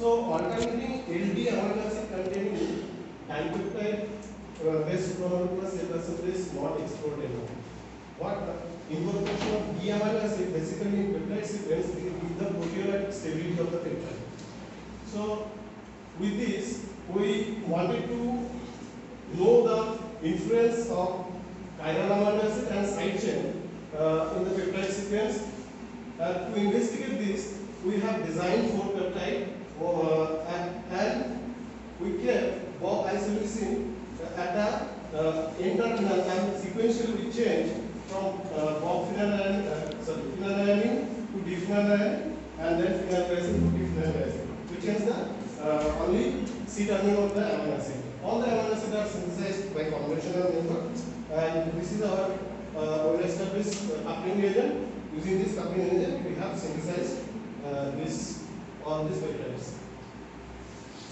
So alternating LD amino acid containing dipeptide based supramolecular cell assembly is not explored anymore. What incorporation of D amino acid basically in peptide sequence gives the proteolytic stability of the peptide. So with this we wanted to know the influence of chiral amino acid and side chain in the peptide sequence. To investigate this, we have designed 4 peptides and we kept Bob isoleucine at the end-terminal and sequentially we changed from Bob phenylalanine to diphenylalanine and then phenylglycine to diphenylalglycine. We changed the only C-terminal of the amino acid. All the amino acids are synthesized by conventional method, and this is our well-established coupling agent. Using this coupling agent, we have synthesized all these peptides.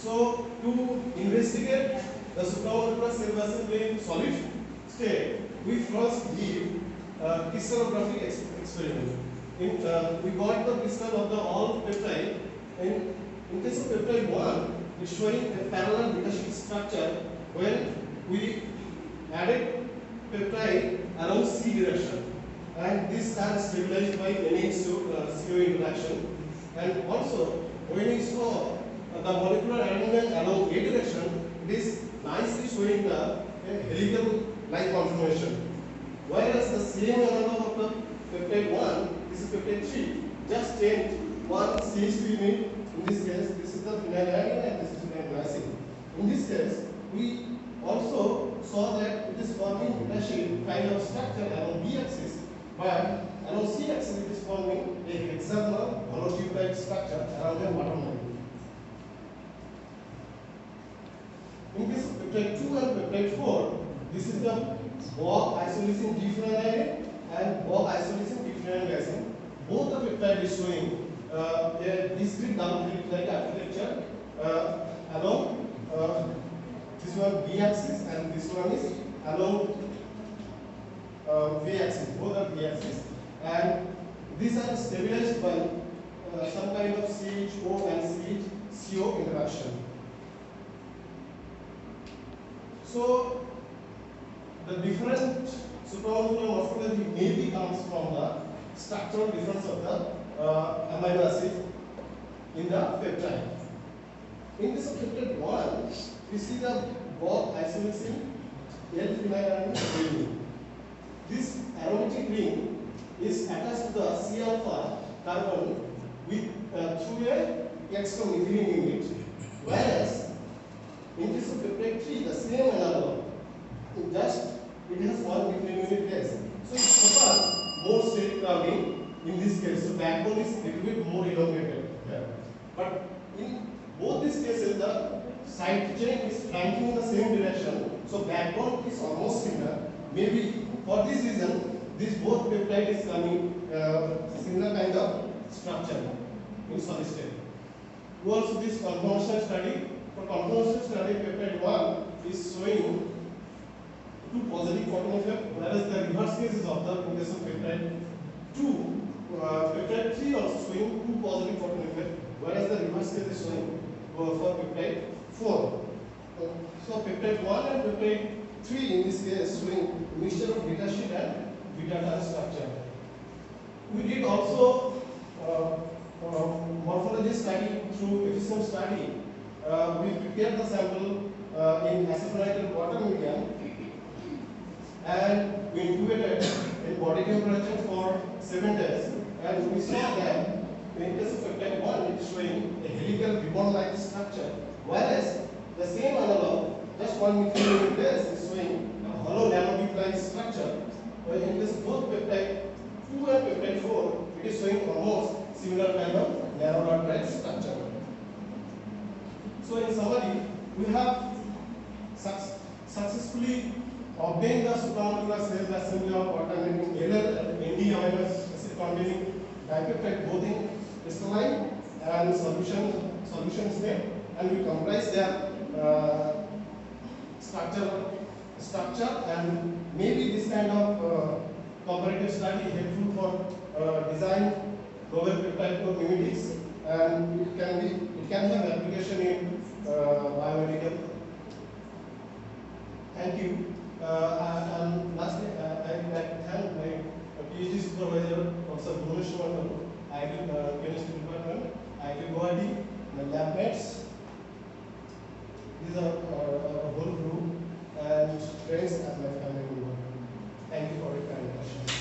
So, to investigate the supramolecular cell assembly in solid state, we first did crystallographic experiment. We got the crystal of the all peptide. In case of peptide 1, it's showing a parallel beta sheet structure when we added peptide along C direction, and this are stabilized by NH CO interaction. And also, when we saw the molecular arrangement along A direction, it is nicely showing the helical-like conformation. Whereas the same analog of the peptide 1, this is peptide 3, just changed one CH3 unit. In this case, this is the phenylalanine and this is phenylglycine. In this case, we also saw that it is forming beta sheet kind of structure along B axis, but along C axis it is forming a hexagonal hollow tube-like structure around the bottom line. In case of peptide 2 and peptide 4, this is the Bob isoleucine diphenylalanine and Bob isoleucine diphenylglycine. Both the peptide is showing a discrete double helix-like architecture along this one B axis and this one is along V axis. Both are V axis, and these are stabilized by some kind of CHO and CHCO interaction. So the different supramolecular morphology maybe comes from the structural difference of the amino acid in the peptide. In this peptide 1, we see the Bob isoleucine L-phenylalanine ring. This aromatic ring is attached to the C alpha carbon with through a extra-methylene unit, whereas in case of peptide 3, the same analog, it has one methylene unit less. So it offers more state crowding in this case. So backbone is a little bit more elongated here. But in both these cases, the side chain is flanking in the same direction. So backbone is almost similar. Maybe for this reason, this both peptide is coming similar kind of structure in solid state. We also this conformation study. For conformation study, peptide 1 is showing 2 positive photon effect, whereas the reverse case is observed in case of peptide 2. Peptide 3 also showing 2 positive photon effect, whereas the reverse case is showing for peptide 4. So peptide 1 and peptide 3 in this case showing mixture of beta sheet and beta tan structure. We did also morphology study through efficient study. We prepared the sample in acetonitrile water medium and we incubated in body temperature for 7 days, and we saw that in case of peptide 1 it is showing a helical ribbon-like structure, whereas the same analog, just 1 methylene less, is showing a hollow nanotube-like structure. In case of both peptide 2 and peptide 4, it is showing almost similar kind of narrow rod-like structure. So in summary, we have successfully obtained the supramolecular cell assembly of alternating LL and ND amino acid containing dipeptide both in crystalline and solution state, and we comprise their structure, and maybe this kind of comparative study helpful for design novel peptide mimetics and it can have application in biomedical. Thank you. And lastly, I would like to thank my PhD supervisor, Professor Bhuvaneswar, Chemistry Department, IIT Guwahati, my lab mates. These are our whole group and friends and my family member. Thank you for your kind attention.